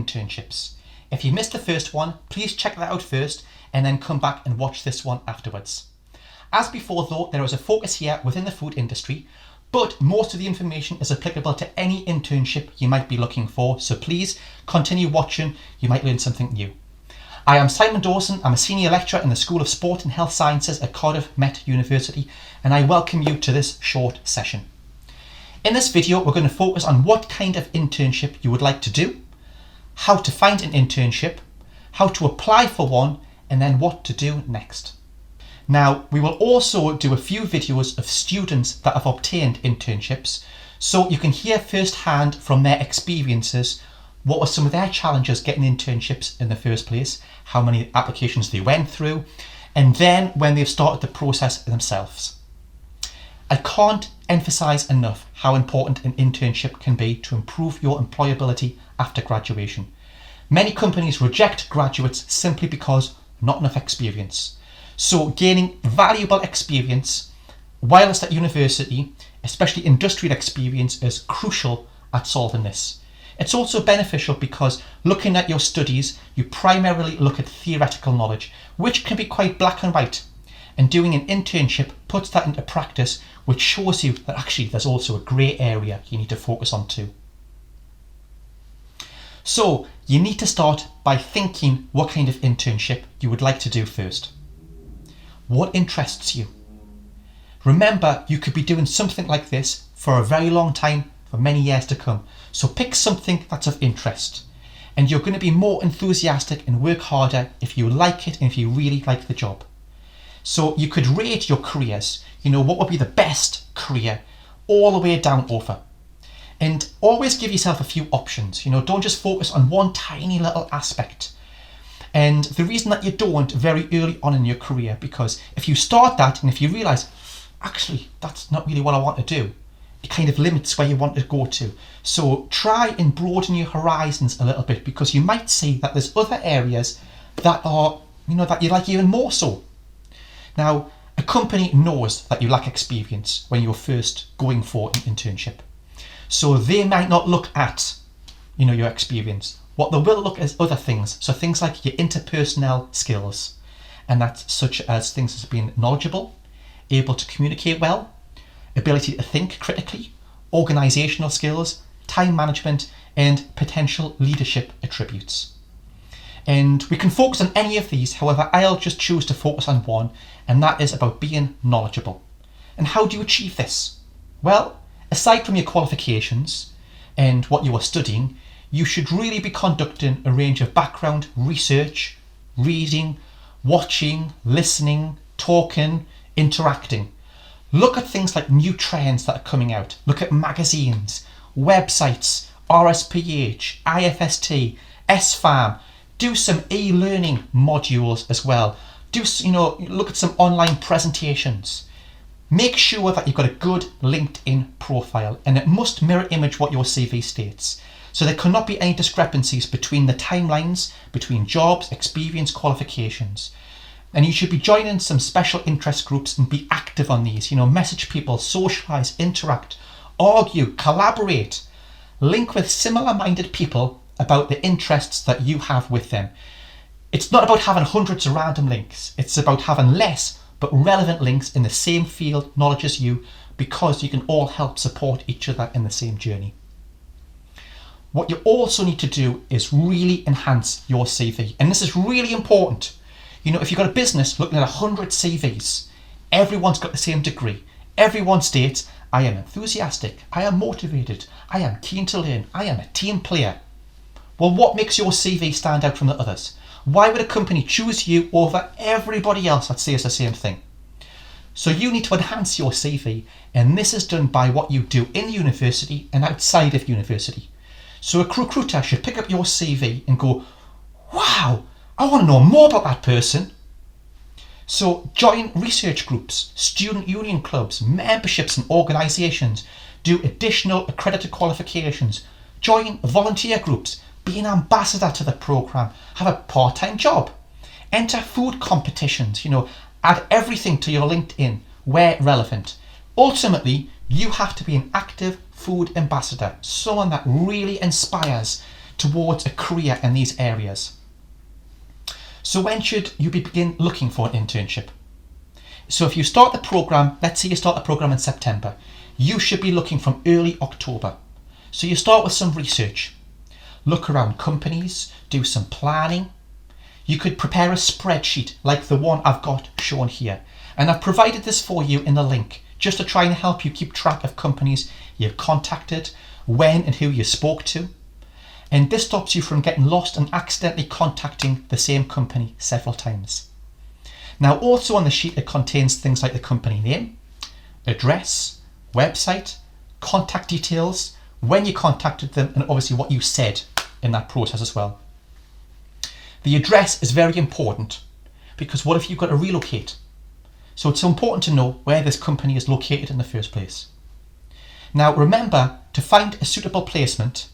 internships. If you missed the first one, please check that out first and then come back and watch this one afterwards. As before though, there is a focus here within the food industry, but most of the information is applicable to any internship you might be looking for, so please continue watching, you might learn something new. I am Simon Dawson, I'm a senior lecturer in the School of Sport and Health Sciences at Cardiff Met University, and I welcome you to this short session. In this video, we're going to focus on what kind of internship you would like to do, how to find an internship, how to apply for one, and then what to do next. Now, we will also do a few videos of students that have obtained internships, so you can hear firsthand from their experiences what were some of their challenges getting internships in the first place, how many applications they went through, and then when they've started the process themselves. I can't emphasize enough how important an internship can be to improve your employability after graduation. Many companies reject graduates simply because not enough experience. So gaining valuable experience whilst at university, especially industrial experience, is crucial at solving this. It's also beneficial because looking at your studies, you primarily look at theoretical knowledge, which can be quite black and white. And doing an internship puts that into practice, which shows you that actually there's also a grey area you need to focus on too. So you need to start by thinking what kind of internship you would like to do first. What interests you? Remember, you could be doing something like this for a very long time, for many years to come. So pick something that's of interest, and you're going to be more enthusiastic and work harder if you like it and if you really like the job. So you could rate your careers, what would be the best career, all the way down over. And always give yourself a few options, don't just focus on one tiny little aspect. And the reason that you don't very early on in your career, because if you start that and if you realise, actually, that's not really what I want to do, it kind of limits where you want to go to. So try and broaden your horizons a little bit, because you might see that there's other areas that are, that you like even more so. Now, a company knows that you lack experience when you're first going for an internship. So they might not look at, your experience. What they will look at is other things. So things like your interpersonal skills, and that's such as things as being knowledgeable, able to communicate well, ability to think critically, organisational skills, time management, and potential leadership attributes. And we can focus on any of these, however, I'll just choose to focus on one, and that is about being knowledgeable. And how do you achieve this? Well, aside from your qualifications and what you are studying, you should really be conducting a range of background research, reading, watching, listening, talking, interacting. Look at things like new trends that are coming out. Look at magazines, websites, RSPH, IFST, SFAM. Do some e-learning modules as well. Look at some online presentations. Make sure that you've got a good LinkedIn profile, and it must mirror image what your CV states. So there cannot be any discrepancies between the timelines, between jobs, experience, qualifications. And you should be joining some special interest groups and be active on these. Message people, socialise, interact, argue, collaborate. Link with similar-minded people about the interests that you have with them. It's not about having hundreds of random links. It's about having less but relevant links in the same field knowledge as you, because you can all help support each other in the same journey. What you also need to do is really enhance your CV. And this is really important. If you've got a business looking at 100 CVs, everyone's got the same degree. Everyone states, I am enthusiastic, I am motivated, I am keen to learn, I am a team player. Well, what makes your CV stand out from the others? Why would a company choose you over everybody else that says the same thing? So you need to enhance your CV, and this is done by what you do in university and outside of university. So a recruiter should pick up your CV and go, wow, I want to know more about that person. So join research groups, student union clubs, memberships and organisations, do additional accredited qualifications, join volunteer groups, be an ambassador to the programme, have a part-time job, enter food competitions, add everything to your LinkedIn where relevant. Ultimately, you have to be an active food ambassador, someone that really inspires towards a career in these areas. So when should you begin looking for an internship? So if you start the program, let's say you start the program in September, you should be looking from early October. So you start with some research. Look around companies, do some planning. You could prepare a spreadsheet like the one I've got shown here. And I've provided this for you in the link just to try and help you keep track of companies you've contacted, when and who you spoke to. And this stops you from getting lost and accidentally contacting the same company several times. Now also on the sheet it contains things like the company name, address, website, contact details, when you contacted them, and obviously what you said in that process as well. The address is very important because what if you've got to relocate? So it's important to know where this company is located in the first place. Now remember, to find a suitable placement,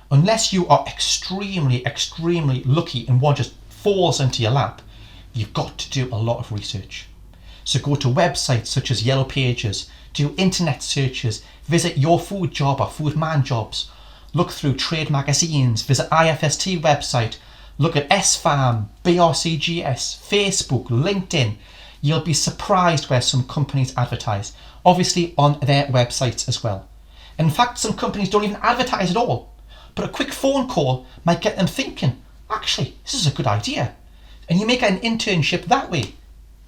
unless you are extremely lucky and one just falls into your lap, you've got to do a lot of research. So go to websites such as Yellow Pages, do internet searches, visit Your Food Job or Food Man Jobs, look through trade magazines, visit IFST website, look at SFAM, BRCGS, Facebook, LinkedIn. You'll be surprised where some companies advertise, obviously on their websites as well. In fact, some companies don't even advertise at all, but a quick phone call might get them thinking, actually, this is a good idea. And you may get an internship that way,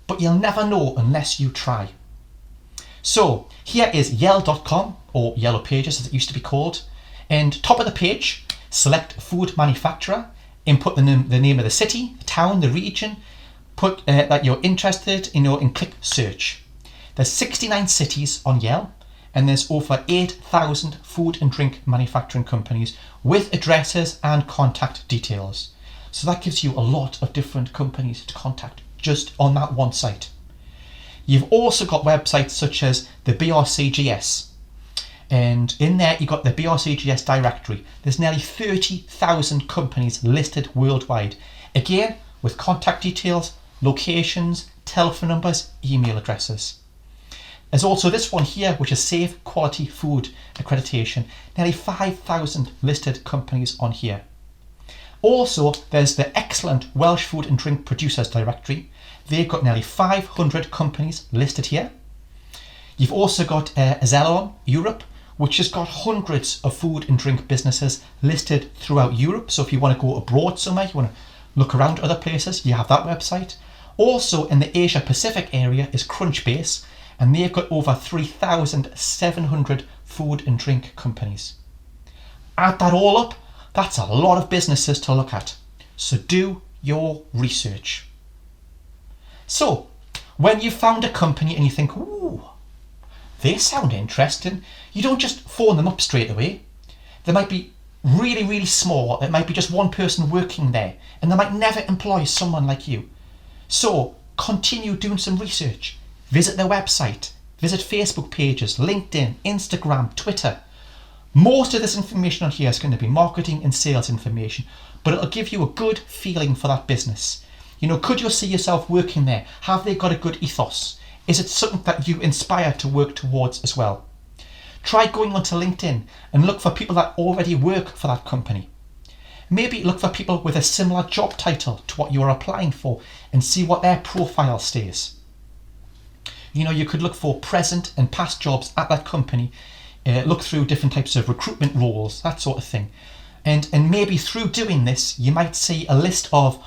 but you'll never know unless you try. So here is yell.com, or Yellow Pages as it used to be called, and top of the page, select food manufacturer, input the name of the city, the town, the region, put that you're interested, and click search. There's 69 cities on Yell, and there's over 8,000 food and drink manufacturing companies with addresses and contact details. So that gives you a lot of different companies to contact just on that one site. You've also got websites such as the BRCGS, and in there you've got the BRCGS directory. There's nearly 30,000 companies listed worldwide, again with contact details, locations, telephone numbers, email addresses. There's also this one here, which is Safe Quality Food Accreditation, nearly 5,000 listed companies on here. Also, there's the excellent Welsh Food and Drink Producers Directory. They've got nearly 500 companies listed here. You've also got Zelon Europe, which has got hundreds of food and drink businesses listed throughout Europe. So if you want to go abroad somewhere, you want to look around other places, you have that website. Also in the Asia Pacific area is Crunchbase, and they've got over 3,700 food and drink companies. Add that all up, that's a lot of businesses to look at. So do your research. So when you've found a company and you think, ooh, they sound interesting, you don't just phone them up straight away. They might be really small. It might be just one person working there, and they might never employ someone like you. So continue doing some research. Visit their website, visit Facebook pages, LinkedIn, Instagram, Twitter. Most of this information on here is going to be marketing and sales information, but it'll give you a good feeling for that business. Could you see yourself working there? Have they got a good ethos? Is it something that you inspire to work towards as well? Try going onto LinkedIn and look for people that already work for that company. Maybe look for people with a similar job title to what you're applying for and see what their profile states. You could look for present and past jobs at that company, look through different types of recruitment roles, that sort of thing. And maybe through doing this, you might see a list of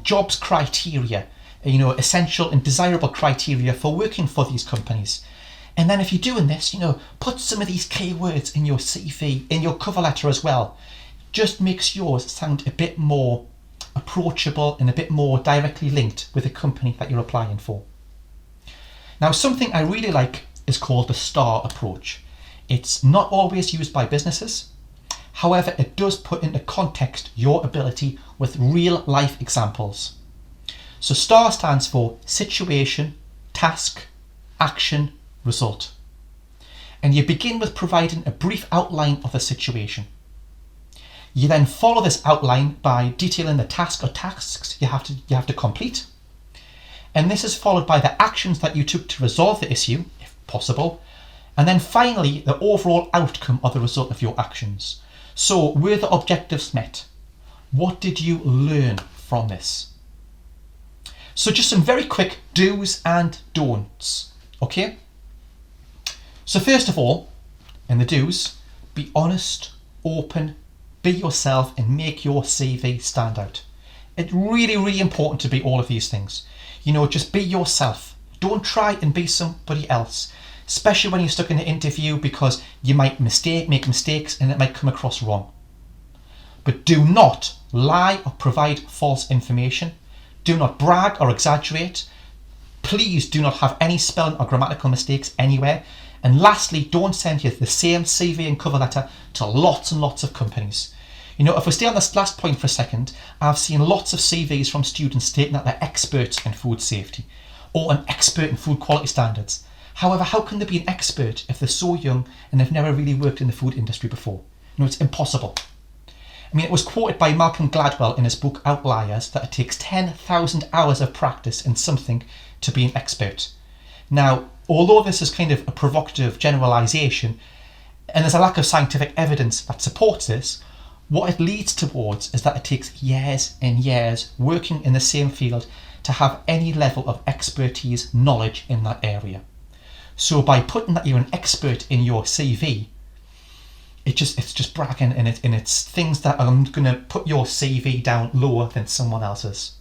jobs criteria, essential and desirable criteria for working for these companies. And then if you're doing this, put some of these keywords in your CV, in your cover letter as well. Just makes yours sound a bit more approachable and a bit more directly linked with the company that you're applying for. Now, something I really like is called the STAR approach. It's not always used by businesses. However, it does put into context your ability with real life examples. So STAR stands for situation, task, action, result. And you begin with providing a brief outline of the situation. You then follow this outline by detailing the task or tasks you have to complete. And this is followed by the actions that you took to resolve the issue, if possible. And then finally, the overall outcome or the result of your actions. So were the objectives met? What did you learn from this? So just some very quick do's and don'ts, okay? So first of all, in the do's, be honest, open, be yourself and make your CV stand out. It's really, really important to be all of these things. Just be yourself. Don't try and be somebody else, especially when you're stuck in an interview, because you might make mistakes and it might come across wrong. But do not lie or provide false information. Do not brag or exaggerate. Please do not have any spelling or grammatical mistakes anywhere. And lastly, don't send you the same CV and cover letter to lots and lots of companies. If we stay on this last point for a second, I've seen lots of CVs from students stating that they're experts in food safety or an expert in food quality standards. However, how can they be an expert if they're so young and they've never really worked in the food industry before? It's impossible. It was quoted by Malcolm Gladwell in his book Outliers that it takes 10,000 hours of practice in something to be an expert. Now, although this is kind of a provocative generalisation, and there's a lack of scientific evidence that supports this, what it leads towards is that it takes years and years working in the same field to have any level of expertise, knowledge in that area. So by putting that you're an expert in your CV, it's just bragging, and it's things that are going to put your CV down lower than someone else's.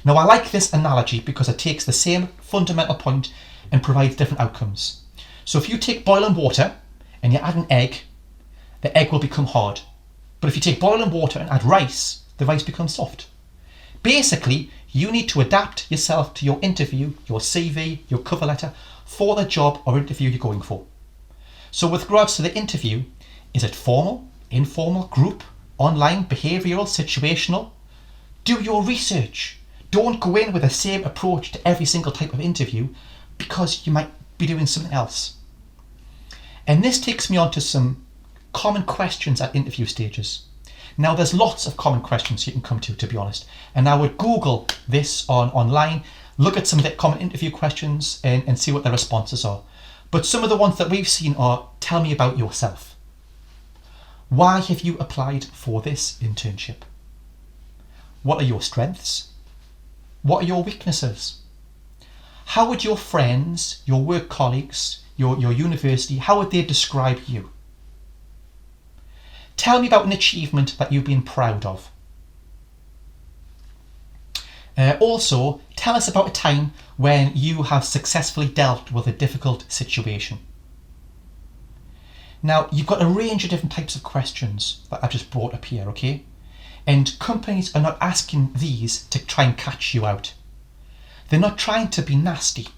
Now, I like this analogy because it takes the same fundamental point and provides different outcomes. So if you take boiling water and you add an egg, the egg will become hard. But if you take boiling water and add rice, the rice becomes soft. Basically, you need to adapt yourself to your interview, your CV, your cover letter for the job or interview you're going for. So with regards to the interview, is it formal, informal, group, online, behavioural, situational? Do your research. Don't go in with the same approach to every single type of interview because you might be doing something else. And this takes me on to some common questions at interview stages. Now, there's lots of common questions you can come to be honest. And I would Google this online, look at some of the common interview questions and see what the responses are. But some of the ones that we've seen are, tell me about yourself. Why have you applied for this internship? What are your strengths? What are your weaknesses? How would your friends, your work colleagues, your university, how would they describe you? Tell me about an achievement that you've been proud of. Also, tell us about a time when you have successfully dealt with a difficult situation. Now, you've got a range of different types of questions that I've just brought up here, okay? And companies are not asking these to try and catch you out. They're not trying to be nasty.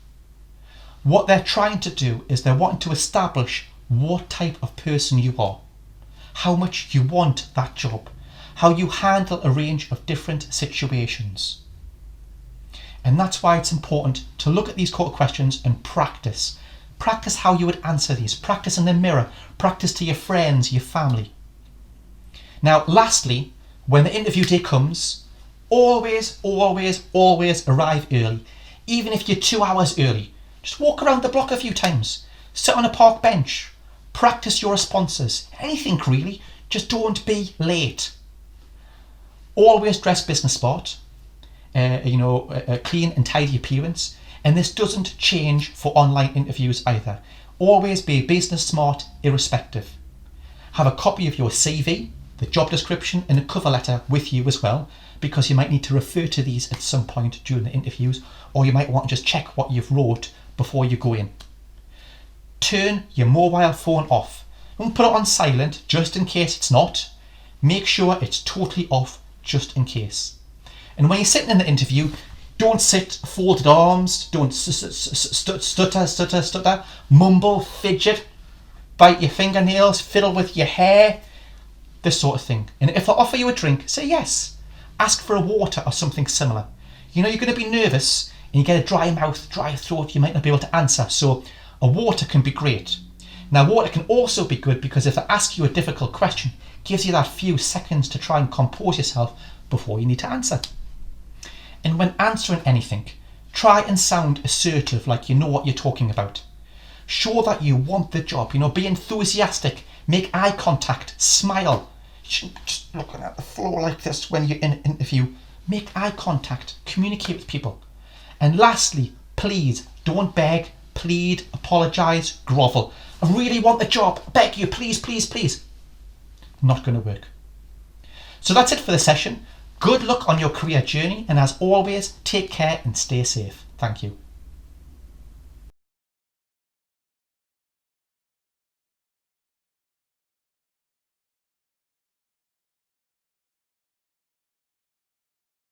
What they're trying to do is they're wanting to establish what type of person you are, how much you want that job, how you handle a range of different situations. And that's why it's important to look at these core questions and practice. Practice how you would answer these. Practice in the mirror. Practice to your friends, your family. Now, lastly, when the interview day comes, always arrive early. Even if you're 2 hours early, just walk around the block a few times. Sit on a park bench. Practice your responses. Anything really. Just don't be late. Always dress business smart. A clean and tidy appearance. And this doesn't change for online interviews either. Always be business smart irrespective. Have a copy of your CV, the job description and a cover letter with you as well, because you might need to refer to these at some point during the interviews, or you might want to just check what you've wrote before you go in. Turn your mobile phone off. Don't put it on silent just in case it's not. Make sure it's totally off just in case. And when you're sitting in the interview, don't sit folded arms, don't stutter, mumble, fidget, bite your fingernails, fiddle with your hair, this sort of thing. And if they offer you a drink, say yes. Ask for a water or something similar. You're going to be nervous and you get a dry mouth, dry throat, you might not be able to answer. So a water can be great. Now, water can also be good because if they ask you a difficult question, it gives you that few seconds to try and compose yourself before you need to answer. And when answering anything, try and sound assertive, like you know what you're talking about. Show that you want the job, be enthusiastic, make eye contact, smile. You shouldn't just looking at the floor like this when you're in an interview. Make eye contact, communicate with people. And lastly, please don't beg, plead, apologise, grovel. I really want the job, I beg you, please, please, please. Not going to work. So that's it for the session. Good luck on your career journey, and as always, take care and stay safe. Thank you.